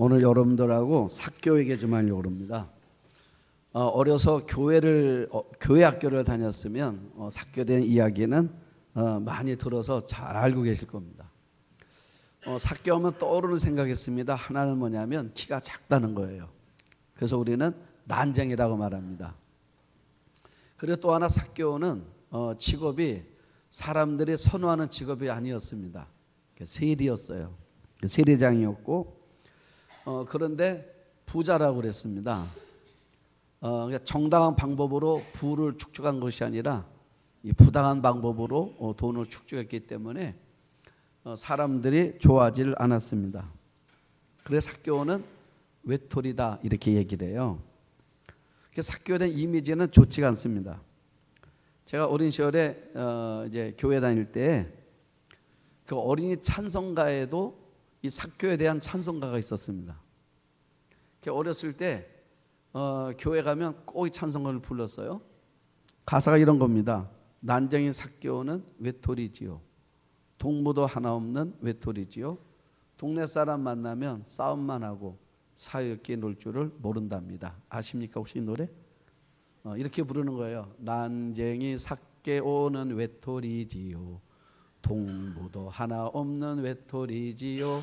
오늘 여러분들하고 사교 얘기 좀 하려고 합니다. 어려서 교회 학교를 다녔으면 사교에 대한 이야기는 많이 들어서 잘 알고 계실 겁니다. 사교하면 떠오르는 생각했습니다. 하나는 뭐냐면 키가 작다는 거예요. 그래서 우리는 난쟁이라고 말합니다. 그리고 또 하나 사교는 직업이 사람들이 선호하는 직업이 아니었습니다. 세리였어요. 세리장이었고 그런데 부자라고 그랬습니다. 정당한 방법으로 부를 축적한 것이 아니라 부당한 방법으로 돈을 축적했기 때문에 사람들이 좋아하지 않았습니다. 그래서 사교는 외톨이다 이렇게 얘기를 해요. 사교에 대한 이미지는 좋지가 않습니다. 제가 어린 시절에 이제 교회 다닐 때 그 어린이 찬송가에도 이 사교에 대한 찬송가가 있었습니다. 어렸을 때 교회 가면 꼭 이 찬송가를 불렀어요. 가사가 이런 겁니다. 난쟁이 사교는 외톨이지요. 동무도 하나 없는 외톨이지요. 동네 사람 만나면 싸움만 하고 사이좋게 놀 줄을 모른답니다. 아십니까 혹시 이 노래? 이렇게 부르는 거예요. 난쟁이 사교는 외톨이지요. 동무도 하나 없는 외톨이지요.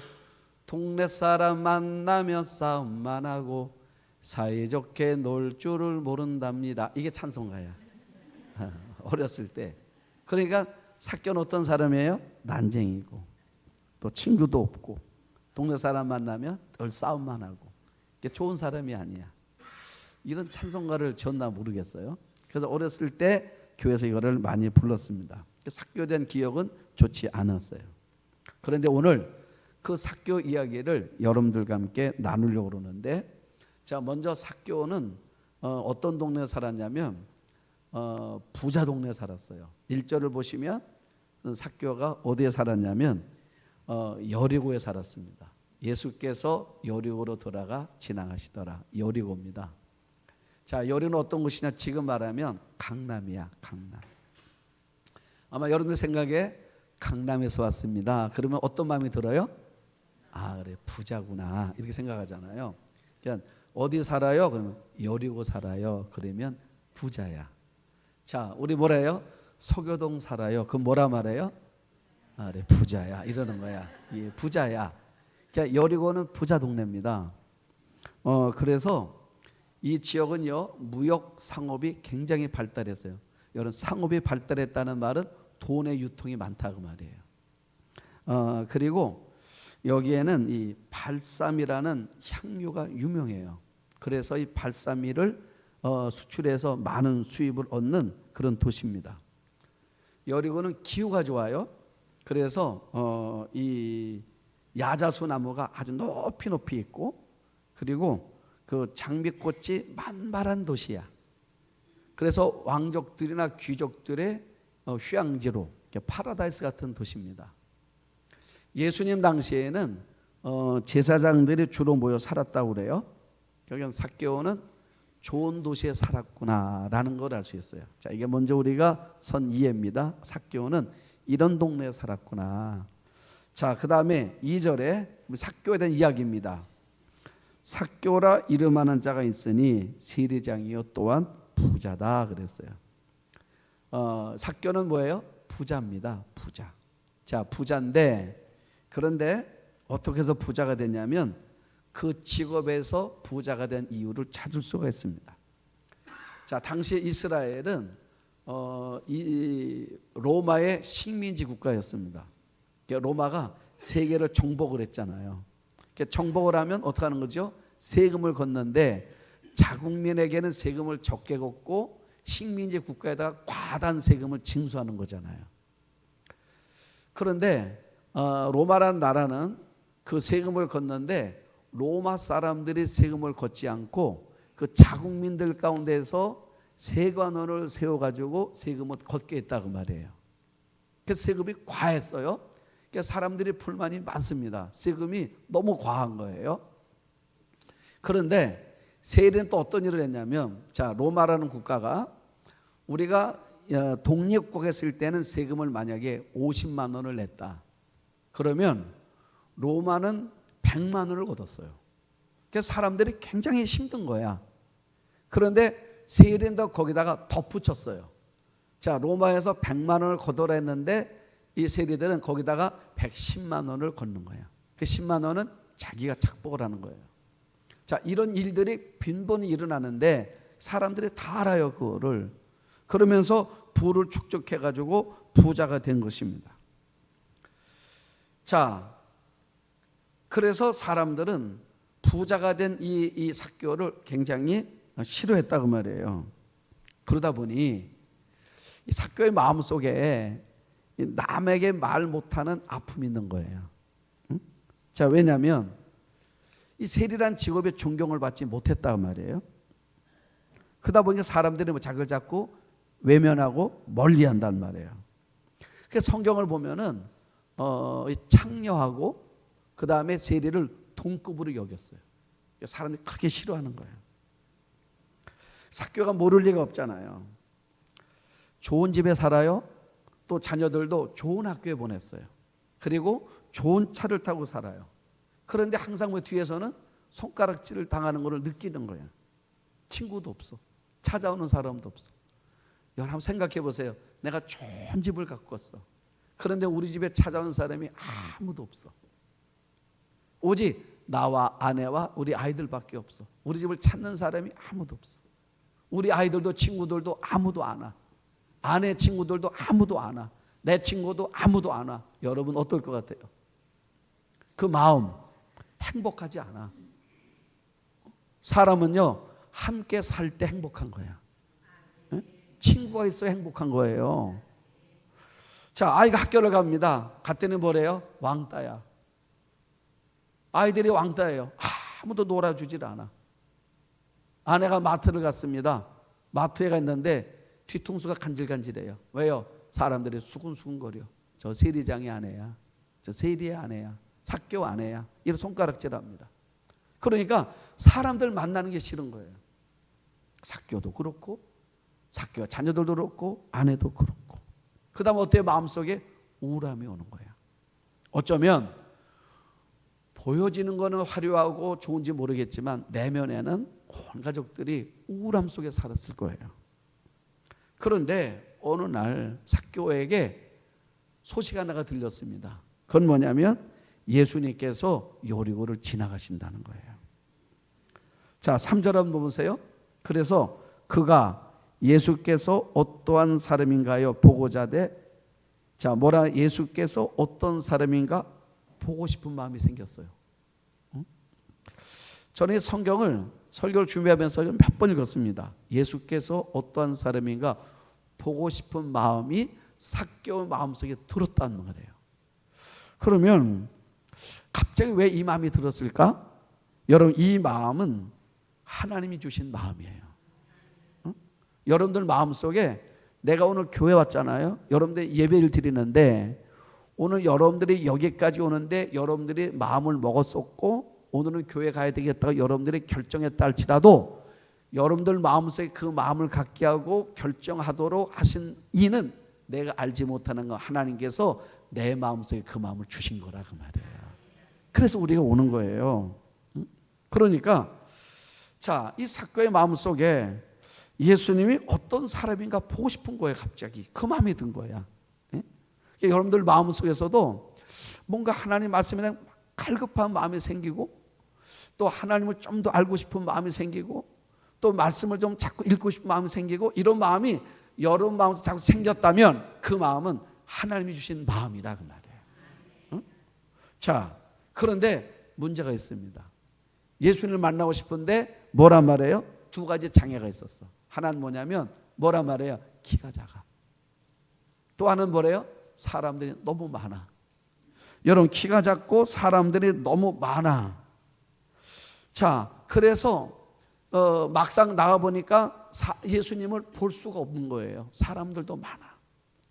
동네 사람 만나면 싸움만 하고 사이좋게 놀 줄을 모른답니다. 이게 찬송가야. 어렸을 때. 그러니까 사교는 어떤 사람이에요? 난쟁이고 또 친구도 없고 동네 사람 만나면 늘 싸움만 하고 이게 좋은 사람이 아니야. 이런 찬송가를 졌나 모르겠어요. 그래서 어렸을 때 교회에서 이거를 많이 불렀습니다. 사교에 대한 기억은 좋지 않았어요. 그런데 오늘 그 사교 이야기를 여러분들과 함께 나누려고 그러는데, 자 먼저 사교는 어떤 동네에 살았냐면 부자 동네에 살았어요. 1절을 보시면 사교가 어디에 살았냐면 여리고에 살았습니다. 예수께서 여리고로 돌아가 지나가시더라. 여리고입니다. 자, 여리고는 어떤 곳이냐? 지금 말하면 강남이야. 강남. 아마 여러분들 생각에 강남에서 왔습니다. 그러면 어떤 마음이 들어요? 아 그래 부자구나 이렇게 생각하잖아요. 그러니까 어디 살아요? 그러면 여리고 살아요. 그러면 부자야. 자 우리 뭐래요? 서교동 살아요. 그럼 뭐라 말해요? 아 그래 부자야 이러는 거야. 예, 부자야. 그러니까 여리고는 부자 동네입니다. 그래서 이 지역은요 무역 상업이 굉장히 발달했어요. 여러분 상업이 발달했다는 말은 돈의 유통이 많다 그 말이에요. 그리고 여기에는 이 발삼이라는 향료가 유명해요. 그래서 이 발삼이를 수출해서 많은 수입을 얻는 그런 도시입니다. 여리고는 기후가 좋아요. 그래서 이 야자수 나무가 아주 높이 있고 그리고 그 장미꽃이 만발한 도시야. 그래서 왕족들이나 귀족들의 휴양지로 파라다이스 같은 도시입니다. 예수님 당시에는 제사장들이 주로 모여 살았다고 그래요. 여기는 사교는 좋은 도시에 살았구나라는 걸 알 수 있어요. 자, 이게 먼저 우리가 선 이해입니다. 사교는 이런 동네에 살았구나. 자, 그 다음에 2절에 사교에 대한 이야기입니다. 사교라 이름하는 자가 있으니 세리장이요 또한 부자다 그랬어요. 사교는 뭐예요? 부자입니다. 부자. 자, 부자인데 그런데 어떻게 해서 부자가 됐냐면 그 직업에서 부자가 된 이유를 찾을 수가 있습니다. 자, 당시 이스라엘은 이 로마의 식민지 국가였습니다. 로마가 세계를 정복을 했잖아요. 정복을 하면 어떻게 하는 거죠? 세금을 걷는데 자국민에게는 세금을 적게 걷고 식민지 국가에다가 과다한 세금을 징수하는 거잖아요. 그런데 로마라는 나라는 그 세금을 걷는데 로마 사람들이 세금을 걷지 않고 그 자국민들 가운데서 세관원을 세워가지고 세금을 걷게 했다고 말이에요. 그래서 세금이 과했어요. 그러니까 사람들이 불만이 많습니다. 세금이 너무 과한 거예요. 그런데 세리는 또 어떤 일을 했냐면, 자 로마라는 국가가 우리가 독립국했을 때는 세금을 만약에 50만 원을 냈다. 그러면 로마는 100만 원을 걷었어요. 그래서 사람들이 굉장히 힘든 거야. 그런데 세리도 거기다가 덧붙였어요. 자, 로마에서 100만 원을 걷어라 했는데 이 세리들은 거기다가 110만 원을 걷는 거야. 그 10만 원은 자기가 착복을 하는 거예요. 자, 이런 일들이 빈번히 일어나는데 사람들이 다 알아요, 그거를. 그러면서 부를 축적해가지고 부자가 된 것입니다. 자, 그래서 사람들은 부자가 된 이 삭개오를 굉장히 싫어했다고 말이에요. 그러다 보니 이 삭개오의 마음속에 남에게 말 못하는 아픔이 있는 거예요. 응? 자, 왜냐하면 이 세리란 직업에 존경을 받지 못했다고 말이에요. 그러다 보니까 사람들이 자기를 자꾸 외면하고 멀리한단 말이에요. 그래서 성경을 보면은 창녀하고 그 다음에 세리를 동급으로 여겼어요. 사람들이 크게 싫어하는 거예요. 삭개오가 모를 리가 없잖아요. 좋은 집에 살아요. 또 자녀들도 좋은 학교에 보냈어요. 그리고 좋은 차를 타고 살아요. 그런데 항상 뒤에서는 손가락질을 당하는 것을 느끼는 거예요. 친구도 없어. 찾아오는 사람도 없어. 여러분 한번 생각해 보세요. 내가 좋은 집을 갖고 왔어. 그런데 우리 집에 찾아오는 사람이 아무도 없어. 오직 나와 아내와 우리 아이들밖에 없어. 우리 집을 찾는 사람이 아무도 없어. 우리 아이들도 친구들도 아무도 안 와. 아내 친구들도 아무도 안 와. 내 친구도 아무도 안 와. 여러분 어떨 것 같아요? 그 마음 행복하지 않아. 사람은요 함께 살 때 행복한 거야. 네? 친구가 있어야 행복한 거예요. 자, 아이가 학교를 갑니다. 갔더니 뭐래요? 왕따야. 아이들이 왕따예요. 아무도 놀아주질 않아. 아내가 마트를 갔습니다. 마트에 갔는데 뒤통수가 간질간질해요. 왜요? 사람들이 수근수근거려. 저 세리장의 아내야. 저 세리의 아내야. 삭개오 아내야. 이런 손가락질합니다. 그러니까 사람들 만나는 게 싫은 거예요. 삭개오도 그렇고 삭개오 자녀들도 그렇고 아내도 그렇고. 그 다음 어때요? 마음속에 우울함이 오는 거예요. 어쩌면 보여지는 거는 화려하고 좋은지 모르겠지만 내면에는 온 가족들이 우울함 속에 살았을 거예요. 그런데 어느 날 삭개오에게 소식 하나가 들렸습니다. 그건 뭐냐면 예수님께서 여리고를 지나가신다는 거예요. 자, 3절 한번 보세요. 그래서 그가 예수께서 어떠한 사람인가요? 보고자 돼. 자, 뭐라 예수께서 어떤 사람인가 보고 싶은 마음이 생겼어요. 저는 이 성경을 설교를 준비하면서 몇 번 읽었습니다. 예수께서 어떠한 사람인가 보고 싶은 마음이 삭개오 마음속에 들었다는 거예요. 그러면 갑자기 왜 이 마음이 들었을까? 여러분 이 마음은 하나님이 주신 마음이에요. 여러분들 마음속에 내가 오늘 교회 왔잖아요. 여러분들 예배를 드리는데 오늘 여러분들이 여기까지 오는데 여러분들이 마음을 먹었었고 오늘은 교회 가야 되겠다고 여러분들이 결정했다 할지라도 여러분들 마음속에 그 마음을 갖게 하고 결정하도록 하신 이는 내가 알지 못하는 거 하나님께서 내 마음속에 그 마음을 주신 거라 그 말이에요. 그래서 우리가 오는 거예요. 그러니까 자, 이 삭개오의 마음속에 예수님이 어떤 사람인가 보고 싶은 거예요. 갑자기 그 마음이 든 거야. 여러분들 마음속에서도 뭔가 하나님 말씀에 대한 갈급한 마음이 생기고 또 하나님을 좀 더 알고 싶은 마음이 생기고 또 말씀을 좀 자꾸 읽고 싶은 마음이 생기고 이런 마음이 여러분 마음에서 자꾸 생겼다면 그 마음은 하나님이 주신 마음이다 그 말이에요. 응? 자, 그런데 문제가 있습니다. 예수님을 만나고 싶은데 뭐란 말이에요? 두 가지 장애가 있었어. 하나는 뭐냐면 뭐란 말이에요? 키가 작아. 또 하나는 뭐래요? 사람들이 너무 많아. 여러분 키가 작고 사람들이 너무 많아. 자, 그래서 막상 나가보니까 예수님을 볼 수가 없는 거예요. 사람들도 많아.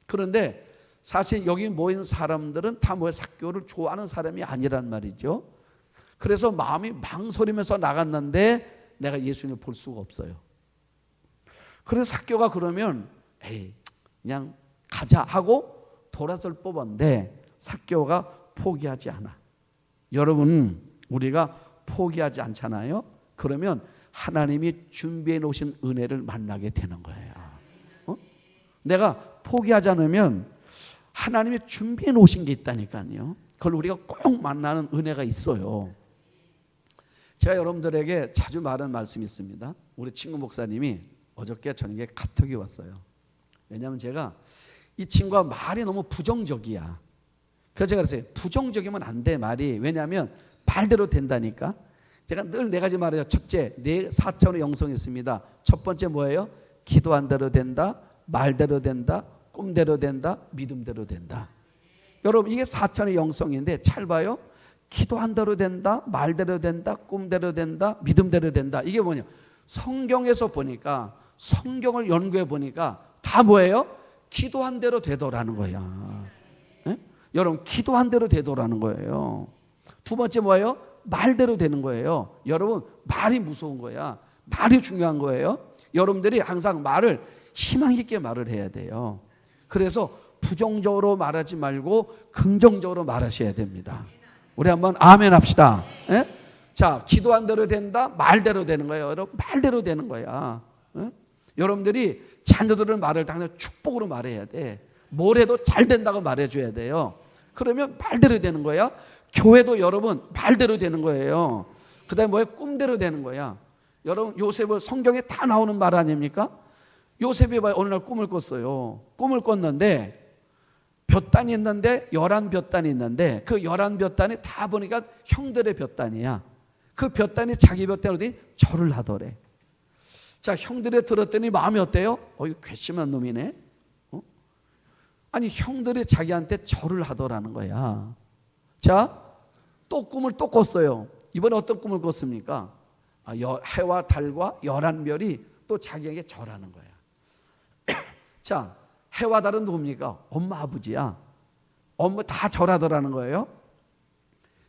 그런데 사실 여기 모인 사람들은 다 삭개오를 좋아하는 사람이 아니란 말이죠. 그래서 마음이 망설이면서 나갔는데 내가 예수님을 볼 수가 없어요. 그래서 삭개오가 그러면 에이 그냥 가자 하고 돌아설 법한데 삭개오가 포기하지 않아. 여러분 우리가 포기하지 않잖아요. 그러면 하나님이 준비해 놓으신 은혜를 만나게 되는 거예요. 내가 포기하지 않으면 하나님이 준비해 놓으신 게 있다니까요. 그걸 우리가 꼭 만나는 은혜가 있어요. 제가 여러분들에게 자주 말하는 말씀이 있습니다. 우리 친구 목사님이 어저께 저녁에 카톡이 왔어요. 왜냐하면 제가 이 친구가 말이 너무 부정적이야. 그래서 제가 그랬어요. 부정적이면 안 돼, 말이. 왜냐하면 말대로 된다니까. 제가 늘 네 가지 말해요. 첫째, 4차원의 영성이 있습니다. 첫 번째 뭐예요? 기도한 대로 된다, 말대로 된다, 꿈대로 된다, 믿음대로 된다. 여러분, 이게 4차원의 영성인데 잘 봐요. 기도한 대로 된다, 말대로 된다, 꿈대로 된다, 믿음대로 된다. 이게 뭐냐? 성경에서 보니까, 성경을 연구해 보니까 다 뭐예요? 기도한 대로 되더라는 거야. 네? 여러분, 기도한 대로 되더라는 거예요. 두 번째 뭐예요? 말대로 되는 거예요. 여러분, 말이 무서운 거야. 말이 중요한 거예요. 여러분들이 항상 말을 희망 있게 말을 해야 돼요. 그래서 부정적으로 말하지 말고 긍정적으로 말하셔야 됩니다. 우리 한번 아멘 합시다. 예? 자, 기도한 대로 된다, 말대로 되는 거예요. 여러분, 말대로 되는 거야. 예? 여러분들이 자녀들은 말을 당연히 축복으로 말해야 돼. 뭘 해도 잘 된다고 말해줘야 돼요. 그러면 말대로 되는 거야. 교회도 여러분 말대로 되는 거예요. 그 다음에 뭐예요? 꿈대로 되는 거야. 여러분, 요셉은 성경에 다 나오는 말 아닙니까? 요셉이 어느 날 꿈을 꿨어요. 꿈을 꿨는데 볕단이 있는데 11볕단이 있는데 그 11볕단이 다 보니까 형들의 볕단이야. 그 볕단이 자기 볕단으로 절을 하더래. 자, 형들이 들었더니 마음이 어때요? 이거 괘씸한 놈이네. 아니, 형들이 자기한테 절을 하더라는 거야. 자, 또 꿈을 또 꿨어요. 이번에 어떤 꿈을 꿨습니까? 해와 달과 11별이 또 자기에게 절하는 거야. 자, 해와 달은 누굽니까? 엄마 아버지야. 엄마 다 절하더라는 거예요.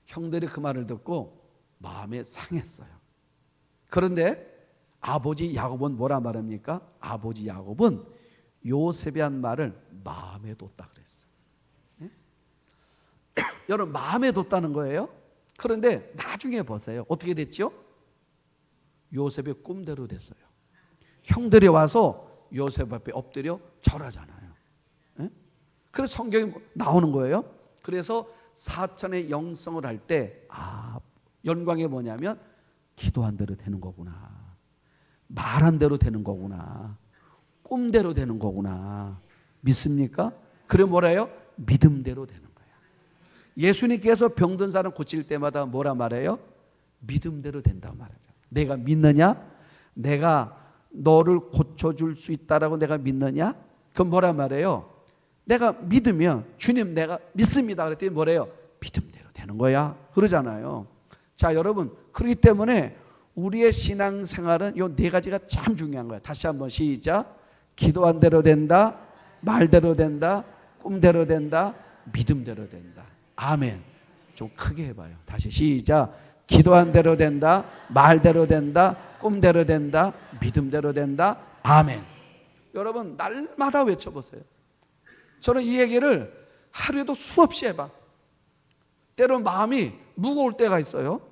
형들이 그 말을 듣고 마음에 상했어요. 그런데 아버지 야곱은 뭐라 말합니까? 아버지 야곱은 요셉이 한 말을 마음에 뒀다 그랬어요. 네? 여러분, 마음에 뒀다는 거예요. 그런데 나중에 보세요. 어떻게 됐죠? 요셉의 꿈대로 됐어요. 형들이 와서 요셉 앞에 엎드려 절하잖아요. 네? 그래서 성경이 나오는 거예요. 그래서 사천의 영성을 할 때 영광이 뭐냐면 기도한 대로 되는 거구나. 말한 대로 되는 거구나. 꿈대로 되는 거구나. 믿습니까? 그래 뭐래요? 믿음대로 되는 거야. 예수님께서 병든 사람 고칠 때마다 뭐라 말해요? 믿음대로 된다고 말하죠. 내가 믿느냐? 내가 너를 고쳐줄 수 있다라고 내가 믿느냐? 그럼 뭐라 말해요? 내가 믿으면 주님 내가 믿습니다. 그랬더니 뭐래요? 믿음대로 되는 거야. 그러잖아요. 자, 여러분, 그렇기 때문에 우리의 신앙생활은 이 네 가지가 참 중요한 거예요. 다시 한번 시작. 기도한 대로 된다, 말대로 된다, 꿈대로 된다, 믿음대로 된다. 아멘. 좀 크게 해봐요. 다시 시작. 기도한 대로 된다, 말대로 된다, 꿈대로 된다, 믿음대로 된다. 아멘. 여러분, 날마다 외쳐보세요. 저는 이 얘기를 하루에도 수없이 해봐. 때론 마음이 무거울 때가 있어요.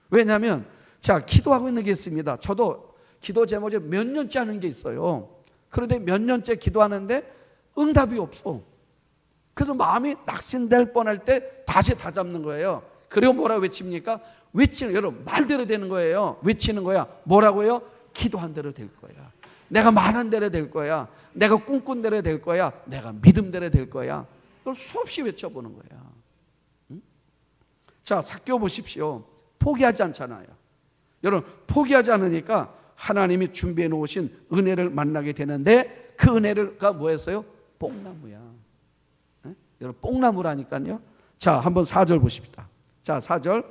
왜냐하면 자, 기도하고 있는 게 있습니다. 저도 기도 제목에 몇 년째 하는 게 있어요. 그런데 몇 년째 기도하는데 응답이 없어. 그래서 마음이 낙심될 뻔할 때 다시 다잡는 거예요. 그리고 뭐라고 외칩니까? 외치는, 여러분, 말대로 되는 거예요. 외치는 거야. 뭐라고요? 기도한 대로 될 거야. 내가 말한 대로 될 거야. 내가 꿈꾼 대로 될 거야. 내가 믿음 대로 될 거야. 그걸 수없이 외쳐보는 거야. 응? 자, 삭개오 보십시오. 포기하지 않잖아요. 여러분, 포기하지 않으니까 하나님이 준비해 놓으신 은혜를 만나게 되는데 그 은혜가 뭐였어요? 뽕나무야. 네? 여러분, 뽕나무라니까요. 자, 한번 4절 보십시다. 자, 4절.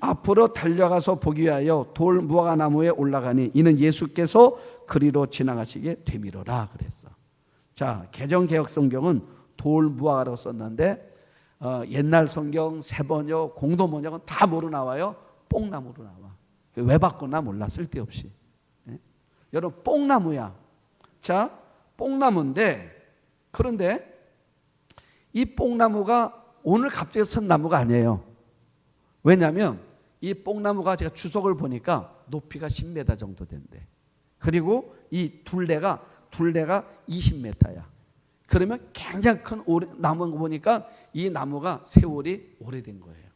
앞으로 달려가서 보기 위하여 돌 무화과나무에 올라가니 이는 예수께서 그리로 지나가시게 되미로라 그랬어. 자, 개정개혁성경은 돌 무화과라고 썼는데 옛날 성경, 새번역, 공동번역은 다 뭐로 나와요? 뽕나무로 나와. 왜 바꾸나 몰라, 쓸데없이. 네? 여러분, 뽕나무야. 자, 뽕나무인데, 그런데 이 뽕나무가 오늘 갑자기 선 나무가 아니에요. 왜냐하면 이 뽕나무가 제가 주석을 보니까 높이가 10m 정도 된대. 그리고 이 둘레가 20m야. 그러면 굉장히 큰 나무인 거 보니까 이 나무가 세월이 오래된 거예요.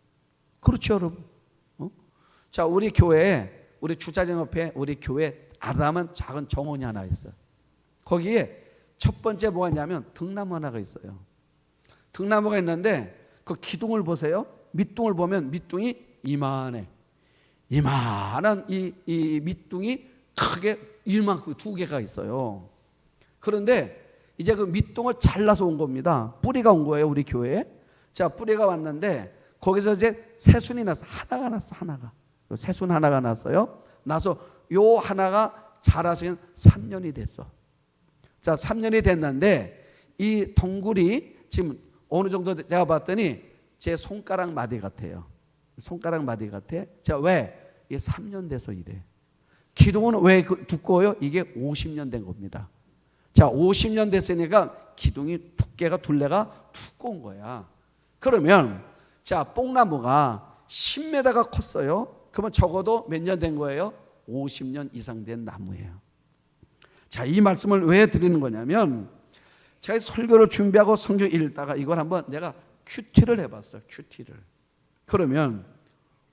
그렇죠, 여러분? 자, 우리 교회에, 우리 주차장 옆에 우리 교회 아담한 작은 정원이 하나 있어요. 거기에 첫 번째 뭐가 있냐면 등나무 하나가 있어요. 등나무가 있는데 그 기둥을 보세요. 밑둥을 보면 밑둥이 이만해. 이만한 이 밑둥이 크게 이만큼 두 개가 있어요. 그런데 이제 그 밑둥을 잘라서 온 겁니다. 뿌리가 온 거예요, 우리 교회에. 자, 뿌리가 왔는데 거기서 이제 새순이 났어. 하나가 났어, 하나가. 새순 하나가 났어요. 나서 요 하나가 자라서 3년이 됐어. 자, 3년이 됐는데 이 덩굴이 지금 어느 정도 제가 봤더니 제 손가락 마디 같아요. 손가락 마디 같아. 자, 왜? 이게 3년 돼서 이래. 기둥은 왜 두꺼워요? 이게 50년 된 겁니다. 자, 50년 됐으니까 기둥이 두께가 둘레가 두꺼운 거야. 그러면 자, 뽕나무가 10m가 컸어요. 그러면 적어도 몇 년 된 거예요? 50년 이상 된 나무예요. 자, 이 말씀을 왜 드리는 거냐면 제가 설교를 준비하고 성경 읽다가 이걸 한번 내가 큐티를 해봤어요. 큐티를. 그러면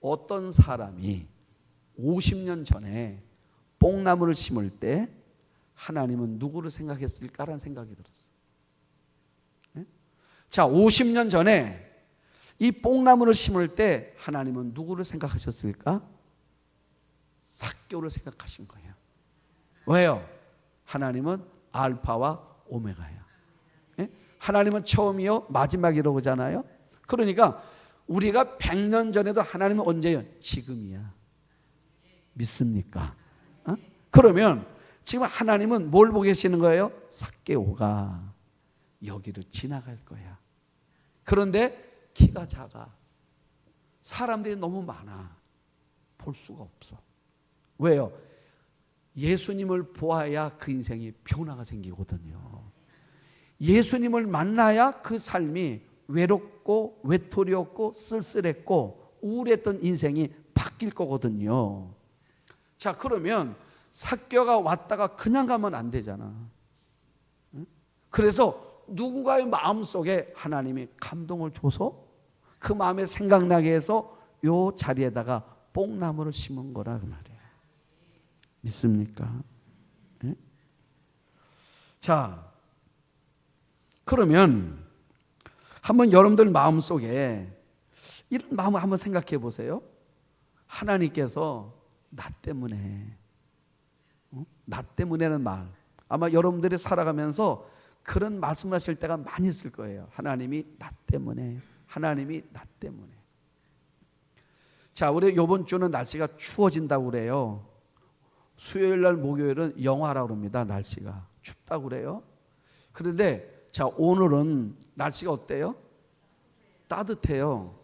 어떤 사람이 50년 전에 뽕나무를 심을 때 하나님은 누구를 생각했을까라는 생각이 들었어요. 네? 자, 50년 전에 이 뽕나무를 심을 때 하나님은 누구를 생각하셨을까? 삭개오를 생각하신 거예요. 왜요? 하나님은 알파와 오메가야. 네? 하나님은 처음이요 마지막이라고 하잖아요. 그러니까 우리가 100년 전에도 하나님은 언제요? 지금이야. 믿습니까? 어? 그러면 지금 하나님은 뭘 보고 계시는 거예요? 삭개오가 여기를 지나갈 거야. 그런데 키가 작아. 사람들이 너무 많아. 볼 수가 없어. 왜요? 예수님을 보아야 그 인생이 변화가 생기거든요. 예수님을 만나야 그 삶이 외롭고 외톨이 없고 쓸쓸했고 우울했던 인생이 바뀔 거거든요. 자, 그러면 삭개오가 왔다가 그냥 가면 안 되잖아. 그래서 누군가의 마음속에 하나님이 감동을 줘서 그 마음에 생각나게 해서 요 자리에다가 뽕나무를 심은 거라 그 말이에요. 믿습니까? 네? 자, 그러면 한번 여러분들 마음속에 이런 마음을 한번 생각해 보세요. 하나님께서 나 때문에, 나 때문에는 말, 아마 여러분들이 살아가면서 그런 말씀하실 때가 많이 있을 거예요. 하나님이 나 때문에, 하나님이 나 때문에. 자, 우리 이번 주는 날씨가 추워진다고 그래요. 수요일 날 목요일은 영하라고 그럽니다. 날씨가 춥다고 그래요. 그런데 자, 오늘은 날씨가 어때요? 따뜻해요.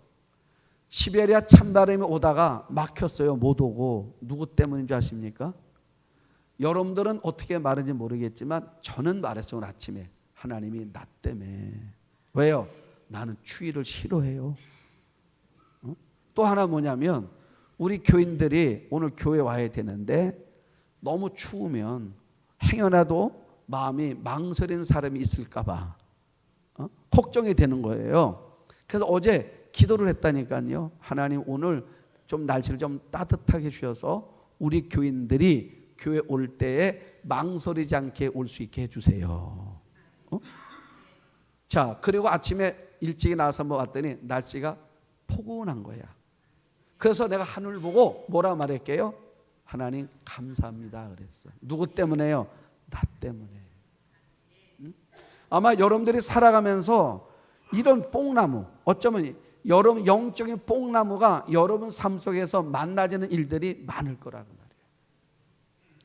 시베리아 찬바람이 오다가 막혔어요. 못 오고. 누구 때문인 줄 아십니까? 여러분들은 어떻게 말했는지 모르겠지만 저는 말했어요. 오늘 아침에 하나님이 나 때문에. 왜요? 나는 추위를 싫어해요. 또 하나 뭐냐면 우리 교인들이 오늘 교회 와야 되는데 너무 추우면 행여라도 마음이 망설이는 사람이 있을까 봐 걱정이 되는 거예요. 그래서 어제 기도를 했다니까요. 하나님 오늘 좀 날씨를 좀 따뜻하게 주셔서 우리 교인들이 교회 올 때에 망설이지 않게 올 수 있게 해주세요. 자, 그리고 아침에 일찍 나와서 한번 왔더니 날씨가 포근한 거야. 그래서 내가 하늘 보고 뭐라 말할게요? 하나님 감사합니다 그랬어요. 누구 때문에요? 나 때문에. 아마 여러분들이 살아가면서 이런 뽕나무, 어쩌면 여러분 영적인 뽕나무가 여러분 삶 속에서 만나지는 일들이 많을 거라고 말이에요.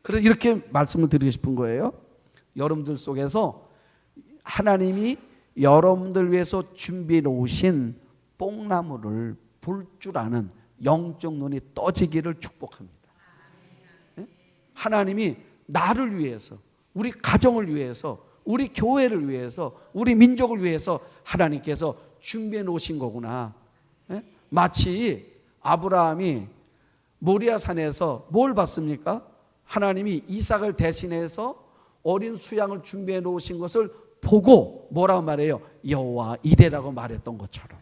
그래서 이렇게 말씀을 드리고 싶은 거예요. 여러분들 속에서 하나님이 여러분들 위해서 준비해 놓으신 뽕나무를 볼 줄 아는 영적 눈이 떠지기를 축복합니다. 하나님이 나를 위해서, 우리 가정을 위해서, 우리 교회를 위해서, 우리 민족을 위해서 하나님께서 준비해 놓으신 거구나. 마치 아브라함이 모리아 산에서 뭘 봤습니까? 하나님이 이삭을 대신해서 어린 수양을 준비해 놓으신 것을 보고 뭐라고 말해요? 여호와 이레라고 말했던 것처럼.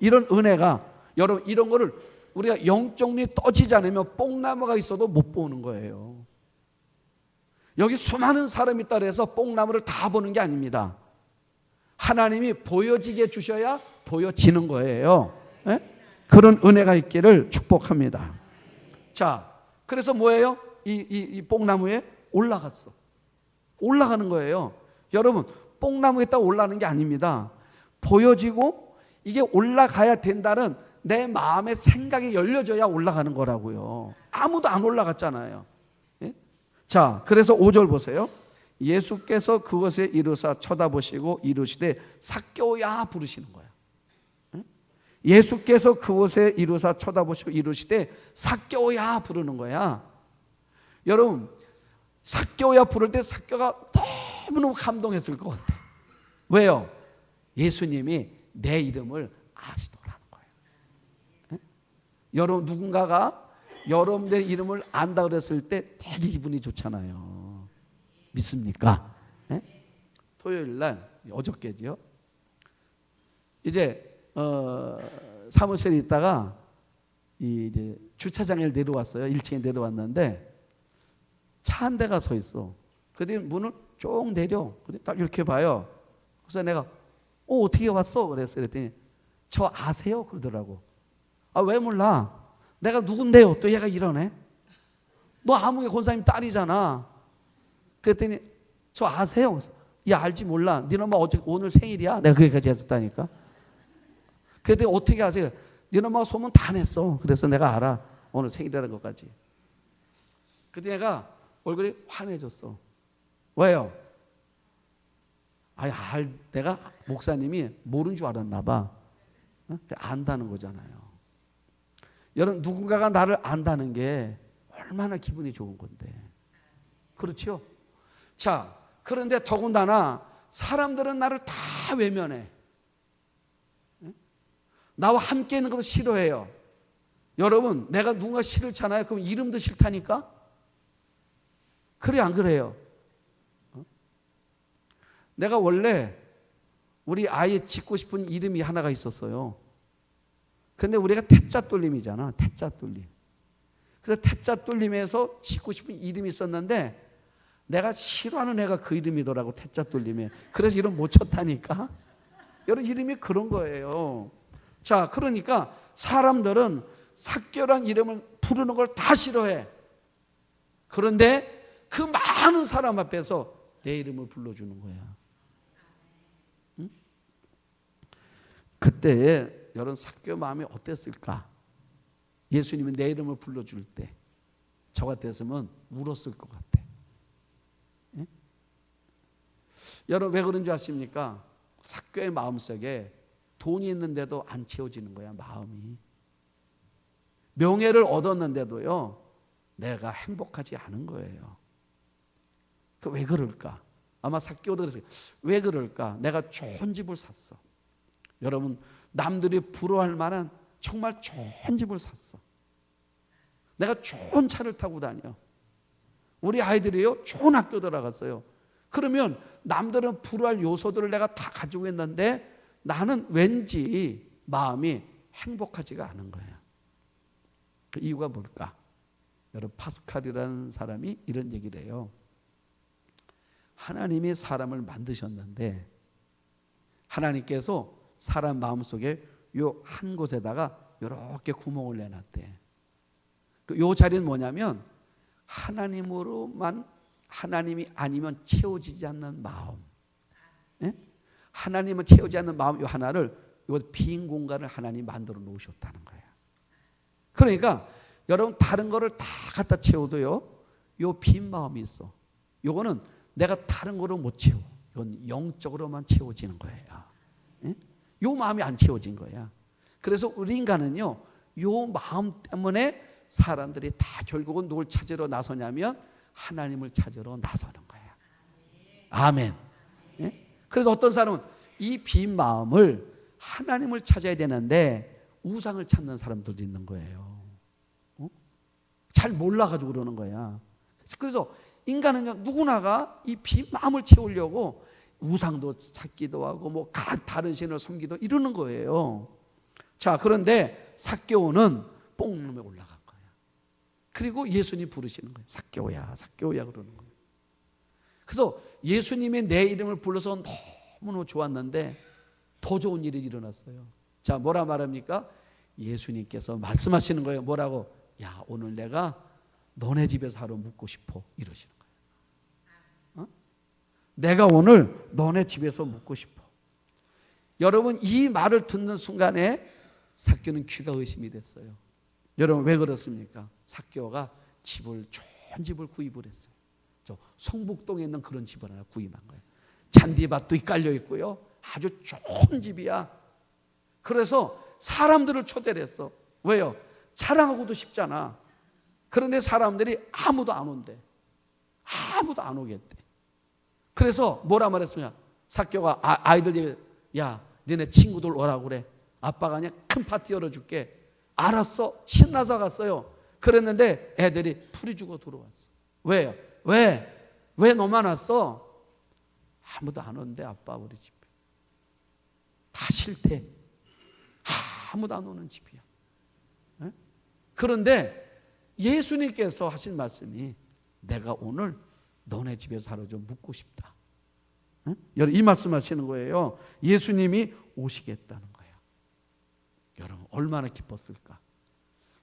이런 은혜가, 여러분, 이런 거를 우리가 영적 눈이 떠지지 않으면 뽕나무가 있어도 못 보는 거예요. 여기 수많은 사람이 있다 해서 뽕나무를 다 보는 게 아닙니다. 하나님이 보여지게 주셔야 보여지는 거예요. 그런 은혜가 있기를 축복합니다. 자, 그래서 뭐예요? 이 뽕나무에 올라갔어. 올라가는 거예요. 여러분, 뽕나무에 딱 올라가는 게 아닙니다. 보여지고 이게 올라가야 된다는 내 마음의 생각이 열려져야 올라가는 거라고요. 아무도 안 올라갔잖아요. 자, 그래서 5절 보세요. 예수께서 그것에 이르사 쳐다보시고 이르시되 삭개오야 부르시는 거예요. 예수께서 그곳에 이르사 쳐다보시고 이르시되 삭개오야 부르는 거야. 여러분, 삭개오야 부를 때 삭개오가 너무너무 감동했을 것 같아. 왜요? 예수님이 내 이름을 아시더라는 거예요. 여러분, 누군가가 여러분의 이름을 안다 그랬을 때 되게 기분이 좋잖아요. 믿습니까? 토요일 날, 어저께죠. 이제 사무실에 있다가 이제 주차장에 내려왔어요. 1층에 내려왔는데 차 한 대가 서 있어. 그런데 문을 쭉 내려. 근데 딱 이렇게 봐요. 그래서 내가 어떻게 왔어? 그랬더니 저 아세요? 그러더라고. 아, 왜 몰라? 내가 누군데요? 또 얘가 이러네. 너 아무개 권사님 딸이잖아. 그랬더니 저 아세요? 야, 알지 몰라. 니네 엄마 오늘 생일이야? 내가 그게까지 해줬다니까. 그랬더니 어떻게 아세요? 니네 엄마가 소문 다 냈어. 그래서 내가 알아. 오늘 생일이라는 것까지. 그때 내가 얼굴이 환해졌어. 왜요? 내가 목사님이 모르는 줄 알았나 봐. 안다는 거잖아요. 여러분, 누군가가 나를 안다는 게 얼마나 기분이 좋은 건데. 그렇죠? 자, 그런데 더군다나 사람들은 나를 다 외면해. 나와 함께 있는 것도 싫어해요. 여러분, 내가 누군가 싫잖아요. 그럼 이름도 싫다니까? 그래, 안 그래요? 내가 원래 우리 아이 짓고 싶은 이름이 하나가 있었어요. 근데 우리가 태자돌림이잖아. 태자돌림. 그래서 태자돌림에서 짓고 싶은 이름이 있었는데 내가 싫어하는 애가 그 이름이더라고. 태자돌림에. 그래서 이름 못 쳤다니까. 여러분, 이름이 그런 거예요. 자, 그러니까 사람들은 삭개오란 이름을 부르는 걸 다 싫어해. 그런데 그 많은 사람 앞에서 내 이름을 불러주는 거야. 응? 그때 여러분, 삭개오 마음이 어땠을까? 예수님이 내 이름을 불러줄 때 저 같았으면 울었을 것 같아. 응? 여러분, 왜 그런 줄 아십니까? 삭개오의 마음속에 돈이 있는데도 안 채워지는 거야, 마음이. 명예를 얻었는데도요, 내가 행복하지 않은 거예요. 왜 그럴까? 아마 삭개오도 그랬어요. 왜 그럴까? 내가 좋은 집을 샀어. 여러분, 남들이 부러워할 만한 정말 좋은 집을 샀어. 내가 좋은 차를 타고 다녀. 우리 아이들이요, 좋은 학교 들어갔어요. 그러면 남들은 부러워할 요소들을 내가 다 가지고 있는데 나는 왠지 마음이 행복하지가 않은 거예요. 그 이유가 뭘까? 여러분, 파스칼이라는 사람이 이런 얘기를 해요. 하나님이 사람을 만드셨는데 하나님께서 사람 마음속에 요 한 곳에다가 이렇게 구멍을 내놨대. 요 자리는 뭐냐면 하나님이 아니면 채워지지 않는 마음. 예? 하나님은 채우지 않는 마음 요 하나를, 요 빈 공간을 하나님이 만들어 놓으셨다는 거예요. 그러니까 여러분, 다른 거를 다 갖다 채워도요, 요 빈 마음이 있어. 요거는 내가 다른 거로 못 채워. 이건 영적으로만 채워지는 거예요. 예? 요 마음이 안 채워진 거야. 그래서 우리 인간은요, 요 마음 때문에 사람들이 다 결국은 누굴 찾으러 나서냐면 하나님을 찾으러 나서는 거예요. 아멘. 예? 그래서 어떤 사람은 이 빈 마음을 하나님을 찾아야 되는데 우상을 찾는 사람들도 있는 거예요. 잘 몰라가지고 그러는 거야. 그래서 인간은 누구나가 이 마음을 채우려고 우상도 찾기도 하고 뭐 다른 신을 섬기도 이러는 거예요. 자, 그런데 삭개오는 뽕놈에 올라간 거야. 그리고 예수님 부르시는 거예요. 삭개오야, 삭개오야 그러는 거예요. 그래서 예수님이 내 이름을 불러서 너무너무 좋았는데 더 좋은 일이 일어났어요. 자, 뭐라 말합니까? 예수님께서 말씀하시는 거예요. 뭐라고? 야, 오늘 내가 너네 집에서 하루 묵고 싶어 이러시는 거예요. 내가 오늘 너네 집에서 묵고 싶어. 여러분, 이 말을 듣는 순간에 삭개오는 귀가 의심이 됐어요. 여러분, 왜 그렇습니까? 삭개오가 좋은 집을 구입을 했어요. 저 성북동에 있는 그런 집을 하나 구입한 거예요. 잔디밭도 깔려 있고요. 아주 좋은 집이야. 그래서 사람들을 초대를 했어. 왜요? 자랑하고도 싶잖아. 그런데 사람들이 아무도 안 온대. 아무도 안 오겠대. 그래서 뭐라 말했으냐? 삭개오가 아이들 집에, 야, 너네 친구들 오라고 그래. 아빠가 그냥 큰 파티 열어줄게. 알았어. 신나서 갔어요. 그랬는데 애들이 풀이 주고 들어왔어. 왜요? 왜 너만 왔어? 아무도 안 온대, 아빠 우리 집에. 다 싫대. 아무도 안 오는 집이야. 네? 그런데 예수님께서 하신 말씀이 내가 오늘 너네 집에서 하루 좀 묵고 싶다. 네? 이 말씀 하시는 거예요. 예수님이 오시겠다는 거예요. 여러분, 얼마나 기뻤을까?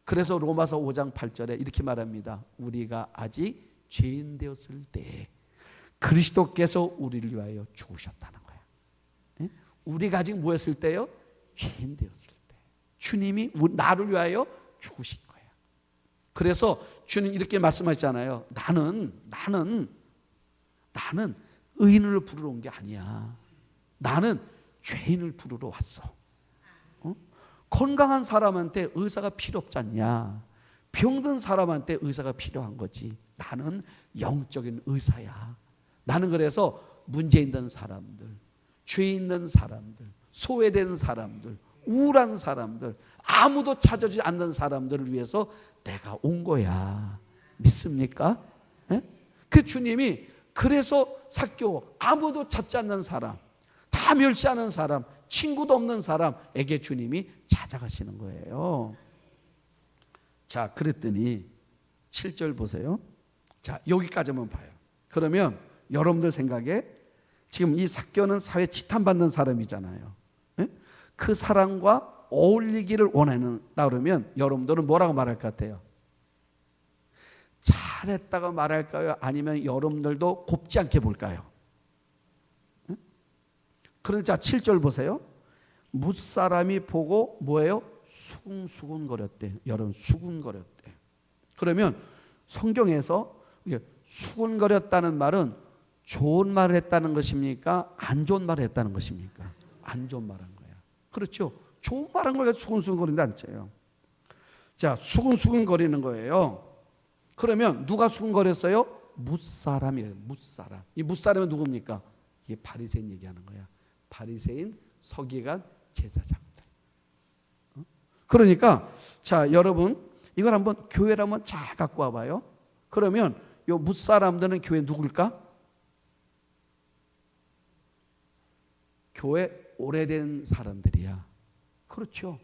그래서 로마서 5장 8절에 이렇게 말합니다. 우리가 아직 죄인 되었을 때 그리스도께서 우리를 위하여 죽으셨다는 거예요. 네? 우리가 아직 뭐 했을 때요? 죄인 되었을 때 주님이 나를 위하여 죽으신 거예요. 그래서 주님 이렇게 말씀하셨잖아요. 나는 의인을 부르러 온 게 아니야. 나는 죄인을 부르러 왔어. 건강한 사람한테 의사가 필요 없지 않냐? 병든 사람한테 의사가 필요한 거지. 나는 영적인 의사야. 나는 그래서 문제 있는 사람들, 죄 있는 사람들, 소외된 사람들, 우울한 사람들, 아무도 찾아주지 않는 사람들을 위해서 내가 온 거야. 믿습니까? 네? 그 주님이 그래서 삭개오, 아무도 찾지 않는 사람, 다 멸시하는 사람, 친구도 없는 사람에게 주님이 찾아가시는 거예요. 자, 그랬더니 7절 보세요. 자, 여기까지만 봐요. 그러면 여러분들 생각에 지금 이 삭개오는 사회 지탄받는 사람이잖아요. 네? 그 사람과 어울리기를 원한다 그러면 여러분들은 뭐라고 말할 것 같아요? 잘했다고 말할까요? 아니면 여러분들도 곱지 않게 볼까요? 그러니까 7절 보세요. 무사람이 보고 뭐예요? 수군거렸대. 여러분, 수군거렸대. 그러면 성경에서 수군거렸다는 말은 좋은 말을 했다는 것입니까? 안 좋은 말을 했다는 것입니까? 안 좋은 말 한 거야. 그렇죠. 좋은 말 한 걸 수군수군거린다 안 쳐요. 자, 수군수군거리는 거예요. 그러면 누가 수군거렸어요? 무사람이에요. 무사람. 이 무사람은 누굽니까? 이게 바리새인 얘기하는 거야. 바리새인, 서기관, 제사장들. 그러니까 자, 여러분 이걸 한번 교회를 한번 잘 갖고 와봐요. 그러면 요 무사람들은 교회 누굴까? 교회 오래된 사람들이야. 그렇죠.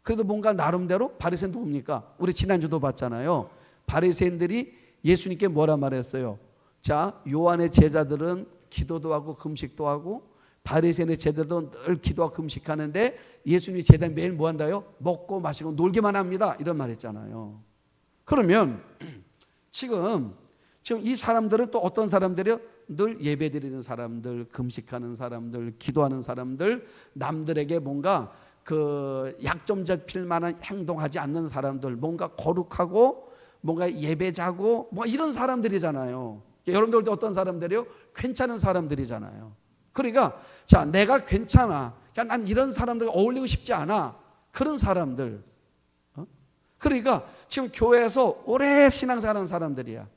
그래도 뭔가 나름대로 바리새인 누굽니까? 우리 지난주도 봤잖아요. 바리새인들이 예수님께 뭐라 말했어요? 자, 요한의 제자들은 기도도 하고 금식도 하고 바리새인의 제자들도 늘 기도하고 금식하는데 예수님이 제자들 매일 뭐 한다요? 먹고 마시고 놀기만 합니다. 이런 말 했잖아요. 그러면 지금 이 사람들은 또 어떤 사람들이요? 늘 예배드리는 사람들, 금식하는 사람들, 기도하는 사람들, 남들에게 뭔가 그 약점 잡힐 만한 행동하지 않는 사람들, 뭔가 거룩하고 뭔가 예배자고 뭐 이런 사람들이잖아요. 여러분들도 어떤 사람들이요? 괜찮은 사람들이잖아요. 그러니까 자, 내가 괜찮아. 그냥 난 이런 사람들과 어울리고 싶지 않아. 그런 사람들. 그러니까 지금 교회에서 오래 신앙생활하는 사람들이야.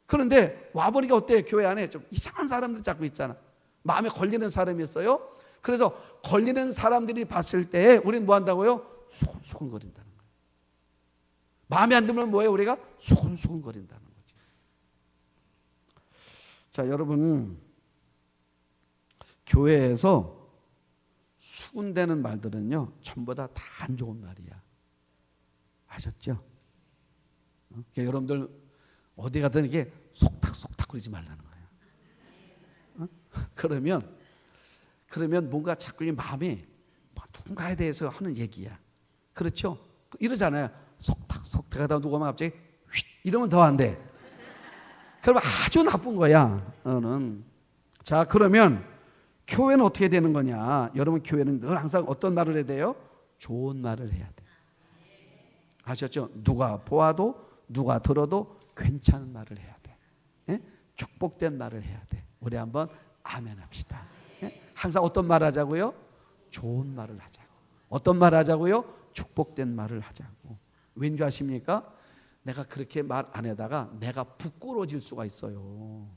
그런데 와보니까 어때요? 교회 안에 좀 이상한 사람들 자꾸 있잖아. 마음에 걸리는 사람이 있어요. 그래서 걸리는 사람들이 봤을 때 우리는 뭐 한다고요? 수근수근거린다는 거예요. 마음에 안 들면 뭐예요? 우리가 수근수근거린다는 거죠. 자, 여러분, 교회에서 수군대는 말들은요, 전부 다 안 좋은 말이야. 아셨죠? 그러니까 여러분들 어디 가든 이게 속닥속닥 거리지 말라는 거예요. 그러면 뭔가 자꾸 마음이 누군가에 대해서 하는 얘기야. 그렇죠? 이러잖아요. 속닥속닥 하다가 누가 갑자기 휙 이러면 더 안 돼. 그러면 아주 나쁜 거야. 자, 그러면 교회는 어떻게 되는 거냐? 여러분, 교회는 늘 항상 어떤 말을 해야 돼요? 좋은 말을 해야 돼. 아셨죠? 누가 보아도 누가 들어도 괜찮은 말을 해야 돼. 예? 축복된 말을 해야 돼. 우리 한번 아멘 합시다. 예? 항상 어떤 말 하자고요? 좋은 말을 하자고. 어떤 말 하자고요? 축복된 말을 하자고. 왠지 아십니까? 내가 그렇게 말 안 하다가 내가 부끄러워질 수가 있어요.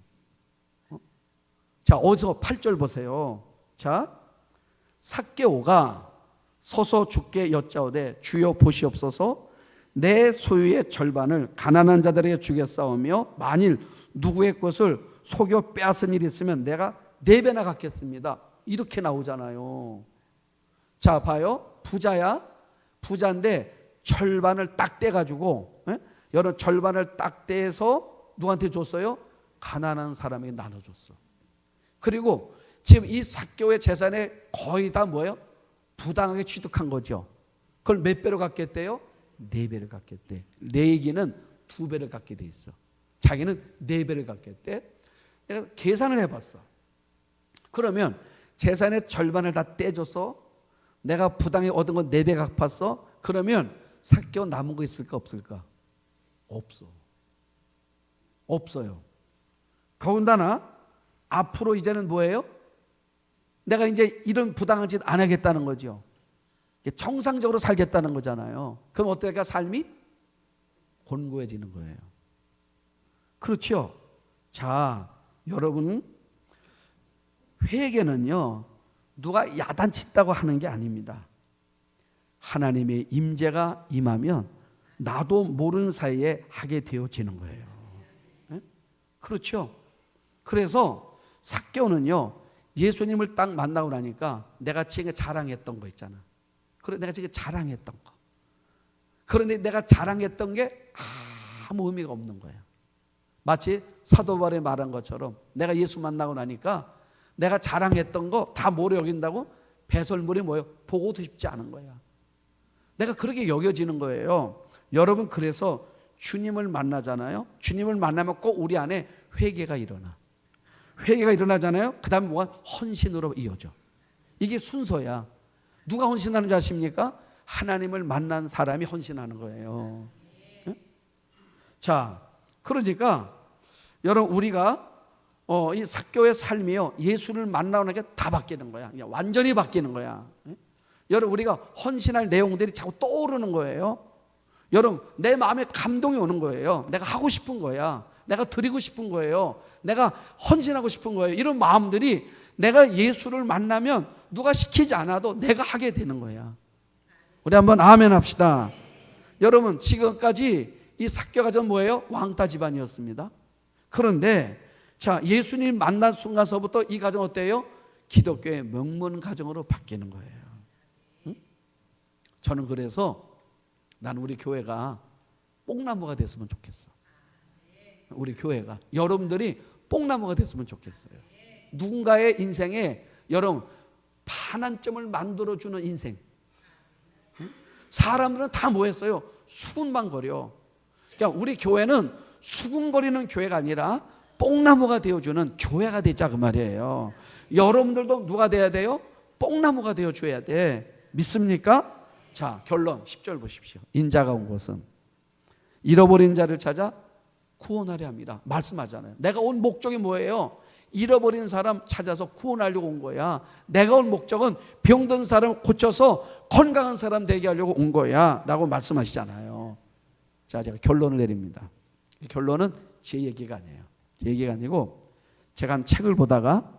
자, 어디서 8절 보세요. 자, 삭개오가 서서 주께 여짜오되 주여 보시옵소서, 내 소유의 절반을 가난한 자들에게 주겠사오며 만일 누구의 것을 속여 빼앗은 일이 있으면 내가 4배나 갚겠습니다. 이렇게 나오잖아요. 자, 봐요. 부자야. 부자인데 절반을 딱 떼가지고, 여러 절반을 딱 떼서 누구한테 줬어요? 가난한 사람에게 나눠줬어. 그리고 지금 이 삭개오의 재산에 거의 다 뭐예요? 부당하게 취득한 거죠. 그걸 몇 배로 갚겠대요? 4배를 갚겠대. 내 얘기는 2배를 갚게 돼 있어. 자기는 4배를 갚겠대. 내가 계산을 해봤어. 그러면 재산의 절반을 다 떼줘서 내가 부당히 얻은 건 4배 갚았어. 그러면 삭개오 남은 거 있을까 없을까? 없어. 없어요. 더군다나 앞으로 이제는 뭐예요? 내가 이제 이런 부당한 짓 안 하겠다는 거죠. 정상적으로 살겠다는 거잖아요. 그럼 어떨까? 삶이 곤고해지는 거예요. 그렇죠? 자, 여러분, 회개는요, 누가 야단친다고 하는 게 아닙니다. 하나님의 임재가 임하면 나도 모르는 사이에 하게 되어지는 거예요. 네? 그렇죠? 그래서 삭개오는요, 예수님을 딱 만나고 나니까 내가 지금 자랑했던 거 있잖아. 그래, 내가 지금 자랑했던 거. 그런데 내가 자랑했던 게 아무 의미가 없는 거예요. 마치 사도 바울이 말한 것처럼 내가 예수 만나고 나니까 내가 자랑했던 거 다 뭐로 여긴다고? 배설물이 뭐예요? 보고도 싶지 않은 거야. 내가 그렇게 여겨지는 거예요. 여러분, 그래서 주님을 만나잖아요. 주님을 만나면 꼭 우리 안에 회개가 일어나. 회개가 일어나잖아요. 그 다음에 뭐가? 헌신으로 이어져. 이게 순서야. 누가 헌신하는 줄 아십니까? 하나님을 만난 사람이 헌신하는 거예요. 네? 자, 그러니까 여러분, 우리가 이 삭개오의 삶이요, 예수를 만나고 나니까 다 바뀌는 거야. 그냥 완전히 바뀌는 거야. 네? 여러분, 우리가 헌신할 내용들이 자꾸 떠오르는 거예요. 여러분, 내 마음에 감동이 오는 거예요. 내가 하고 싶은 거야. 내가 드리고 싶은 거예요. 내가 헌신하고 싶은 거예요. 이런 마음들이 내가 예수를 만나면 누가 시키지 않아도 내가 하게 되는 거야. 우리 한번 아멘 합시다. 여러분, 지금까지 이 삭개오가 전 뭐예요? 왕따 집안이었습니다. 그런데 자, 예수님 만난 순간서부터 이 가정 어때요? 기독교의 명문 가정으로 바뀌는 거예요. 응? 저는 그래서 나는 우리 교회가 뽕나무가 됐으면 좋겠어. 우리 교회가, 여러분들이 뽕나무가 됐으면 좋겠어요. 누군가의 인생에 여러분 반환점을 만들어주는 인생. 사람들은 다 뭐 했어요? 수군거려. 그러니까 우리 교회는 수군거리는 교회가 아니라 뽕나무가 되어주는 교회가 되자, 그 말이에요. 여러분들도 누가 돼야 돼요? 뽕나무가 되어줘야 돼. 믿습니까? 자, 결론 10절 보십시오. 인자가 온 것은 잃어버린 자를 찾아 구원하려 합니다. 말씀하잖아요. 내가 온 목적이 뭐예요? 잃어버린 사람 찾아서 구원하려고 온 거야. 내가 온 목적은 병든 사람을 고쳐서 건강한 사람 되게 하려고 온 거야 라고 말씀하시잖아요. 자, 제가 결론을 내립니다. 결론은 제 얘기가 아니에요. 제 얘기가 아니고 제가 한 책을 보다가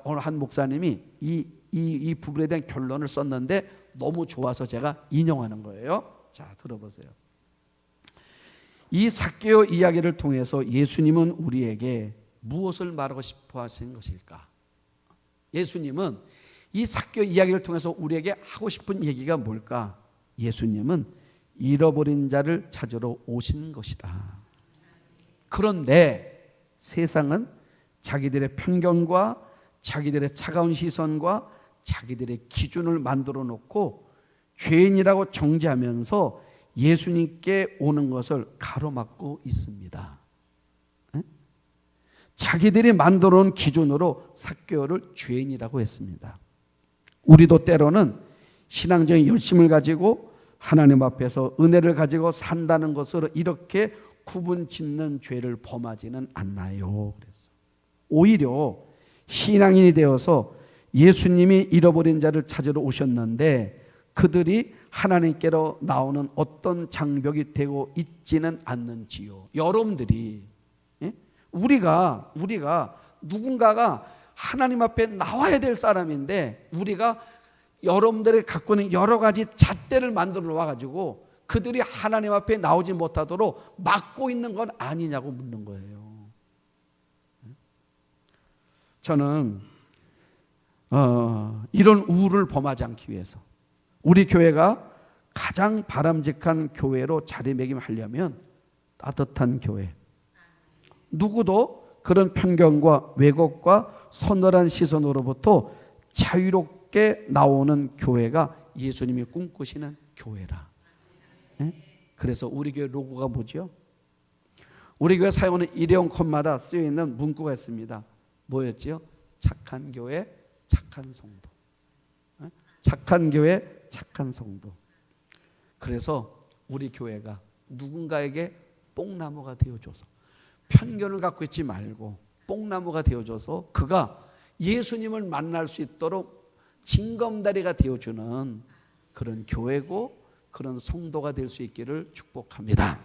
오늘 한 목사님이 이 이 부분에 대한 결론을 썼는데 너무 좋아서 제가 인용하는 거예요. 자, 들어보세요. 이 삭개오 이야기를 통해서 예수님은 우리에게 무엇을 말하고 싶어 하신 것일까? 예수님은 이 삭개오 이야기를 통해서 우리에게 하고 싶은 얘기가 뭘까? 예수님은 잃어버린 자를 찾으러 오신 것이다. 그런데 세상은 자기들의 편견과 자기들의 차가운 시선과 자기들의 기준을 만들어 놓고 죄인이라고 정죄하면서 예수님께 오는 것을 가로막고 있습니다. 자기들이 만들어 놓은 기준으로 삭개오를 죄인이라고 했습니다. 우리도 때로는 신앙적인 열심을 가지고 하나님 앞에서 은혜를 가지고 산다는 것으로 이렇게 구분 짓는 죄를 범하지는 않나요? 그래서 오히려 신앙인이 되어서 예수님이 잃어버린 자를 찾으러 오셨는데 그들이 하나님께로 나오는 어떤 장벽이 되고 있지는 않는지요. 여러분들이, 우리가 누군가가 하나님 앞에 나와야 될 사람인데 우리가 여러분들이 갖고 있는 여러 가지 잣대를 만들어 와가지고 그들이 하나님 앞에 나오지 못하도록 막고 있는 건 아니냐고 묻는 거예요. 저는 이런 우를 범하지 않기 위해서 우리 교회가 가장 바람직한 교회로 자리매김하려면 따뜻한 교회, 누구도 그런 편견과 왜곡과 서늘한 시선으로부터 자유롭게 나오는 교회가 예수님이 꿈꾸시는 교회라. 그래서 우리 교회 로고가 뭐죠? 우리 교회 사용하는 일회용 컵마다 쓰여있는 문구가 있습니다. 뭐였지요? 착한 교회, 착한 성도. 착한 교회, 착한 성도. 그래서 우리 교회가 누군가에게 뽕나무가 되어줘서 편견을 갖고 있지 말고 뽕나무가 되어줘서 그가 예수님을 만날 수 있도록 징검다리가 되어주는 그런 교회고 그런 성도가 될 수 있기를 축복합니다.